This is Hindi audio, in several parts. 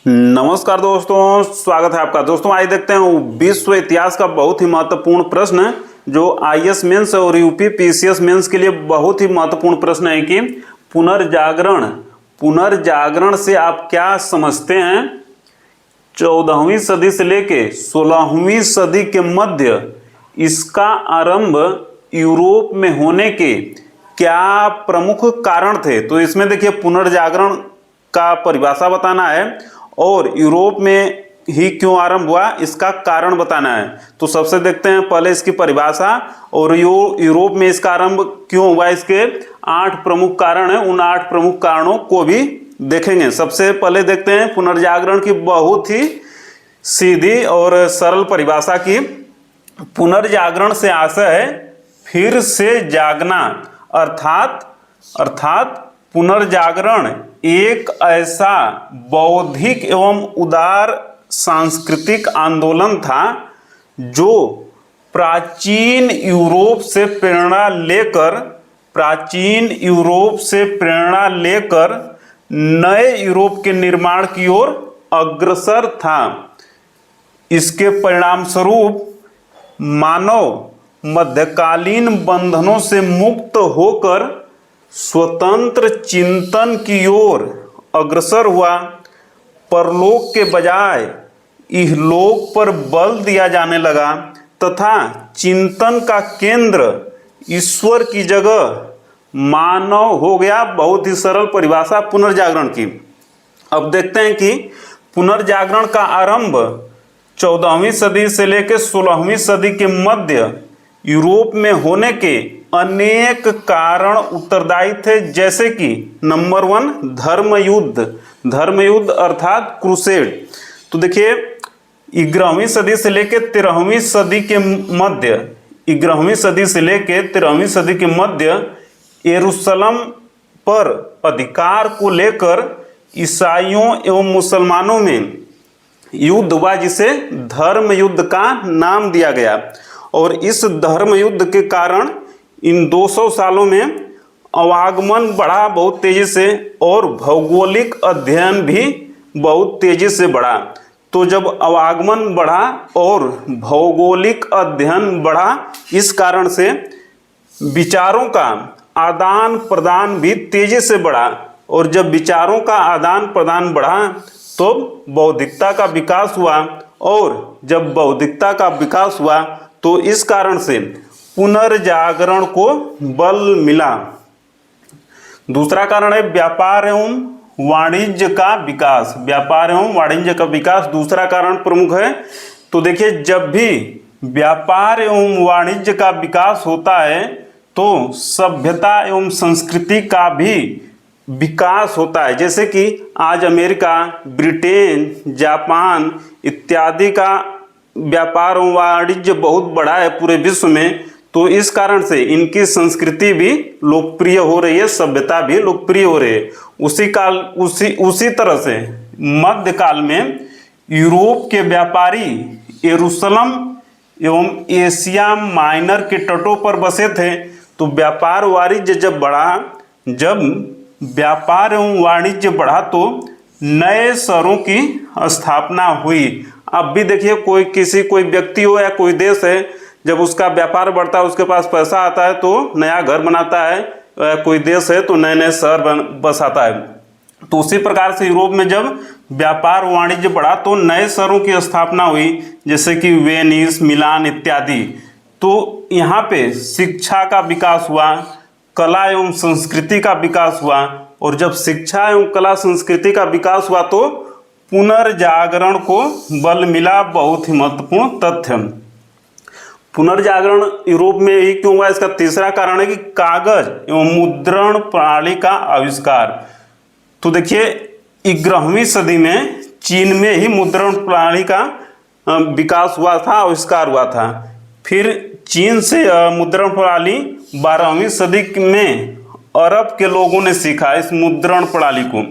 नमस्कार दोस्तों, स्वागत है आपका। दोस्तों आइए देखते हैं विश्व इतिहास का बहुत ही महत्वपूर्ण प्रश्न जो आईएएस मेंस और यूपी पीसीएस मेंस के लिए बहुत ही महत्वपूर्ण प्रश्न है कि पुनर्जागरण से आप क्या समझते हैं। 14वीं सदी से लेके 16वीं सदी के मध्य इसका आरंभ यूरोप में होने के क्या प्रमुख कारण थे। तो इसमें देखिए पुनर्जागरण का परिभाषा बताना है और यूरोप में ही क्यों आरंभ हुआ इसका कारण बताना है। तो सबसे देखते हैं पहले इसकी परिभाषा और यूरोप में इसका आरंभ क्यों हुआ, इसके 8 प्रमुख कारण हैं। उन 8 प्रमुख कारणों को भी देखेंगे। सबसे पहले देखते हैं पुनर्जागरण की बहुत ही सीधी और सरल परिभाषा की। पुनर्जागरण से आशय है फिर से जागना, अर्थात पुनर्जागरण एक ऐसा बौद्धिक एवं उदार सांस्कृतिक आंदोलन था जो प्राचीन यूरोप से प्रेरणा लेकर नए यूरोप के निर्माण की ओर अग्रसर था। इसके परिणाम स्वरूप मानव मध्यकालीन बंधनों से मुक्त होकर स्वतंत्र चिंतन की ओर अग्रसर हुआ। परलोक के बजाय इहलोक पर बल दिया जाने लगा तथा चिंतन का केंद्र ईश्वर की जगह मानव हो गया। बहुत ही सरल परिभाषा पुनर्जागरण की। अब देखते हैं कि पुनर्जागरण का आरंभ 14वीं सदी से लेकर 16वीं सदी के मध्य यूरोप में होने के अनेक कारण उत्तरदायी थे, जैसे कि नंबर 1 धर्मयुद्ध अर्थात क्रूसेड। तो देखिए 11वीं सदी से लेकर 13वीं सदी के मध्य 11वीं सदी से लेकर 13वीं सदी के मध्य यरूशलेम पर अधिकार को लेकर ईसाइयों एवं मुसलमानों में युद्ध हुआ, जिसे धर्म युद्ध का नाम दिया गया। और इस धर्म युद्ध के कारण इन 200 सालों में आवागमन बढ़ा बहुत तेजी से और भौगोलिक अध्ययन भी बहुत तेजी से बढ़ा। तो जब आवागमन बढ़ा और भौगोलिक अध्ययन बढ़ा, इस कारण से विचारों का आदान प्रदान भी तेजी से बढ़ा। और जब विचारों का आदान प्रदान बढ़ा तो बौद्धिकता का विकास हुआ। और जब बौद्धिकता का विकास हुआ तो इस कारण से पुनर्जागरण को बल मिला। दूसरा कारण है व्यापार एवं वाणिज्य का विकास। दूसरा कारण प्रमुख है। तो देखिए जब भी व्यापार एवं वाणिज्य का विकास होता है तो सभ्यता एवं संस्कृति का भी विकास होता है। जैसे कि आज अमेरिका, ब्रिटेन, जापान इत्यादि का व्यापार और वाणिज्य बहुत बड़ा है पूरे विश्व में। तो इस कारण से इनकी संस्कृति भी लोकप्रिय हो रही है, सभ्यता भी लोकप्रिय हो रही है। उसी तरह से मध्यकाल में यूरोप के व्यापारी यरूशलेम एवं एशिया माइनर के तटों पर बसे थे। तो व्यापार एवं वाणिज्य बढ़ा तो नए शहरों की स्थापना हुई। अब भी देखिए कोई व्यक्ति हो या कोई देश है, जब उसका व्यापार बढ़ता है, उसके पास पैसा आता है तो नया घर बनाता है। कोई देश है तो नए नए शहर बसाता है। तो उसी प्रकार से यूरोप में जब व्यापार वाणिज्य बढ़ा तो नए शहरों की स्थापना हुई, जैसे कि वेनिस, मिलान इत्यादि। तो यहाँ पे शिक्षा का विकास हुआ, कला एवं संस्कृति का विकास हुआ। और जब शिक्षा एवं कला संस्कृति का विकास हुआ तो पुनर्जागरण को बल मिला। बहुत ही महत्वपूर्ण तथ्य। पुनर्जागरण यूरोप में ही क्यों हुआ, इसका तीसरा कारण है कि कागज एवं मुद्रण प्रणाली का आविष्कार। तो देखिए 11वीं सदी में चीन में ही मुद्रण प्रणाली का विकास हुआ था, आविष्कार हुआ था। फिर चीन से मुद्रण प्रणाली 12वीं सदी में अरब के लोगों ने सीखा इस मुद्रण प्रणाली को।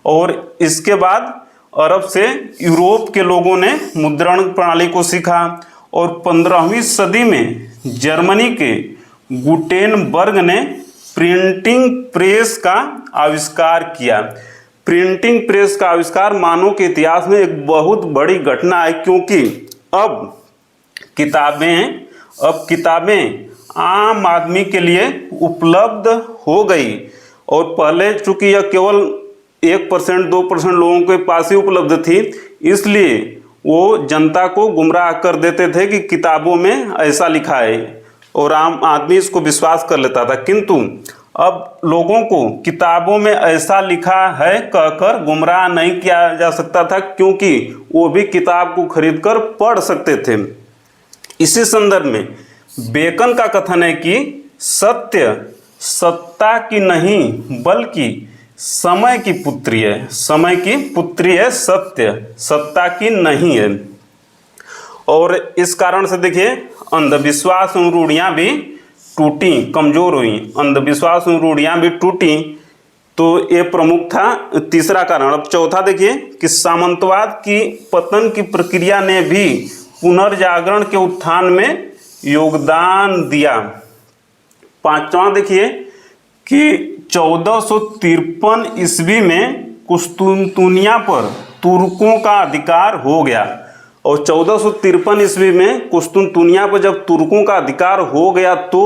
और इसके बाद अरब से यूरोप के लोगों ने मुद्रण प्रणाली को सीखा। और 15वीं सदी में जर्मनी के गुटेनबर्ग ने प्रिंटिंग प्रेस का आविष्कार किया। प्रिंटिंग प्रेस का आविष्कार मानव के इतिहास में एक बहुत बड़ी घटना है, क्योंकि अब किताबें आम आदमी के लिए उपलब्ध हो गई। और पहले चूंकि यह केवल 1% 2% लोगों के पास ही उपलब्ध थी, इसलिए वो जनता को गुमराह कर देते थे कि किताबों में ऐसा लिखा है, और आम आदमी इसको विश्वास कर लेता था। किंतु अब लोगों को किताबों में ऐसा लिखा है कहकर गुमराह नहीं किया जा सकता था, क्योंकि वो भी किताब को खरीदकर पढ़ सकते थे। इसी संदर्भ में बेकन का कथन है कि सत्य सत्ता की नहीं बल्कि समय की पुत्री है। समय की पुत्री है सत्य, सत्ता की नहीं है। और इस कारण से देखिए अंधविश्वास और रूढ़ियाँ भी टूटी, कमजोर हुई। अंधविश्वास और रूढ़ियाँ भी टूटी, तो ये प्रमुख था तीसरा कारण। अब चौथा देखिए कि सामंतवाद की पतन की प्रक्रिया ने भी पुनर्जागरण के उत्थान में योगदान दिया। पांचवा देखिए कि 1453 ईस्वी में कुस्तुनतुनिया पर तुर्कों का अधिकार हो गया। और 1453 ईस्वी में कुस्तुनतुनिया पर जब तुर्कों का अधिकार हो गया तो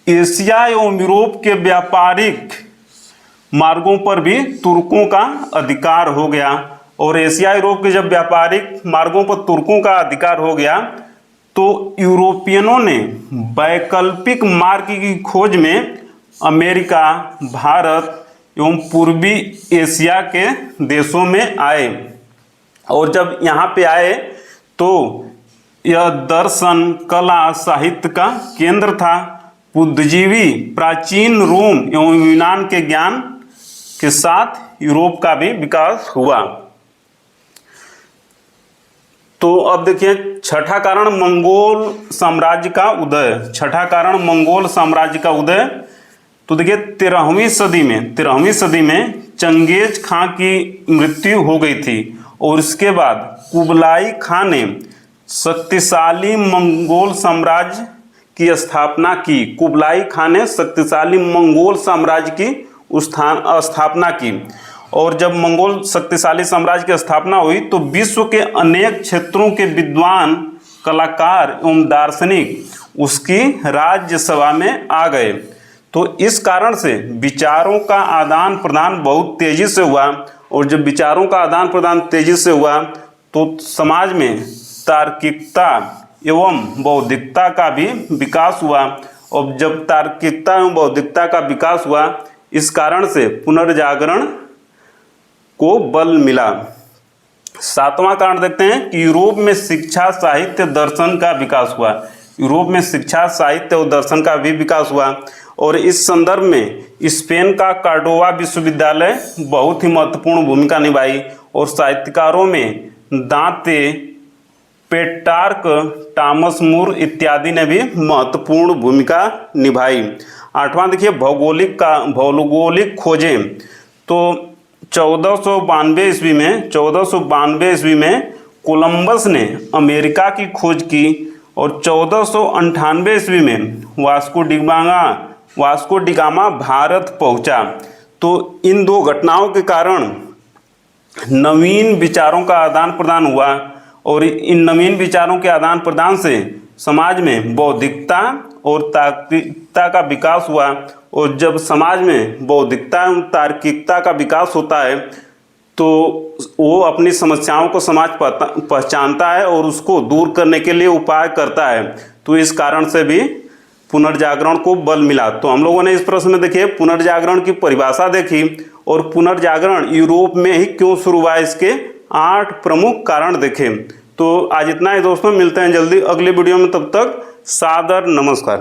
एशिया एवं यूरोप के व्यापारिक मार्गों पर भी तुर्कों का अधिकार हो गया। और एशिया यूरोप के जब व्यापारिक मार्गों पर तुर्कों का अधिकार हो गया तो यूरोपियनों ने वैकल्पिक मार्ग की खोज में अमेरिका, भारत एवं पूर्वी एशिया के देशों में आए। और जब यहाँ पे आए तो यह दर्शन, कला, साहित्य का केंद्र था। बुद्धिजीवी प्राचीन रोम एवं यूनान के ज्ञान के साथ यूरोप का भी विकास हुआ। तो अब देखिए छठा कारण मंगोल साम्राज्य का उदय। छठा कारण मंगोल साम्राज्य का उदय। तो देखिए 13वीं सदी में चंगेज खां की मृत्यु हो गई थी, और इसके बाद कुबलाई खां ने शक्तिशाली मंगोल साम्राज्य की स्थापना की। कुबलाई खां ने शक्तिशाली मंगोल साम्राज्य की स्थापना की। और जब मंगोल शक्तिशाली साम्राज्य की स्थापना हुई तो विश्व के अनेक क्षेत्रों के विद्वान, कलाकार एवं दार्शनिक उसकी राज्यसभा में आ गए। तो इस कारण से विचारों का आदान प्रदान बहुत तेजी से हुआ। और जब विचारों का आदान प्रदान तेजी से हुआ तो समाज में तार्किकता एवं बौद्धिकता का भी विकास हुआ। और जब तार्किकता एवं बौद्धिकता का विकास हुआ, इस कारण से पुनर्जागरण को बल मिला। सातवां कारण देखते हैं कि यूरोप में शिक्षा, साहित्य, दर्शन का विकास हुआ। यूरोप में शिक्षा, साहित्य और दर्शन का भी विकास हुआ। और इस संदर्भ में स्पेन का कार्डोवा विश्वविद्यालय बहुत ही महत्वपूर्ण भूमिका निभाई। और साहित्यकारों में दांते, पेट्रार्क, टॉमस मूर इत्यादि ने भी महत्वपूर्ण भूमिका निभाई। आठवां देखिए भौगोलिक खोजें। तो 1492 ईस्वी में कोलंबस ने अमेरिका की खोज की। और 1498 ईस्वी में वास्को डिगामा भारत पहुंचा। तो इन दो घटनाओं के कारण नवीन विचारों का आदान प्रदान हुआ। और इन नवीन विचारों के आदान प्रदान से समाज में बौद्धिकता और तार्किकता का विकास हुआ। और जब समाज में बौद्धिकता एवं तार्किकता का विकास होता है तो वो अपनी समस्याओं को समाज पहचानता है और उसको दूर करने के लिए उपाय करता है। तो इस कारण से भी पुनर्जागरण को बल मिला। तो हम लोगों ने इस प्रश्न में देखिए पुनर्जागरण की परिभाषा देखी और पुनर्जागरण यूरोप में ही क्यों शुरू हुआ, इसके 8 प्रमुख कारण देखे। तो आज इतना ही दोस्तों, मिलते हैं जल्दी अगले वीडियो में। तब तक सादर नमस्कार।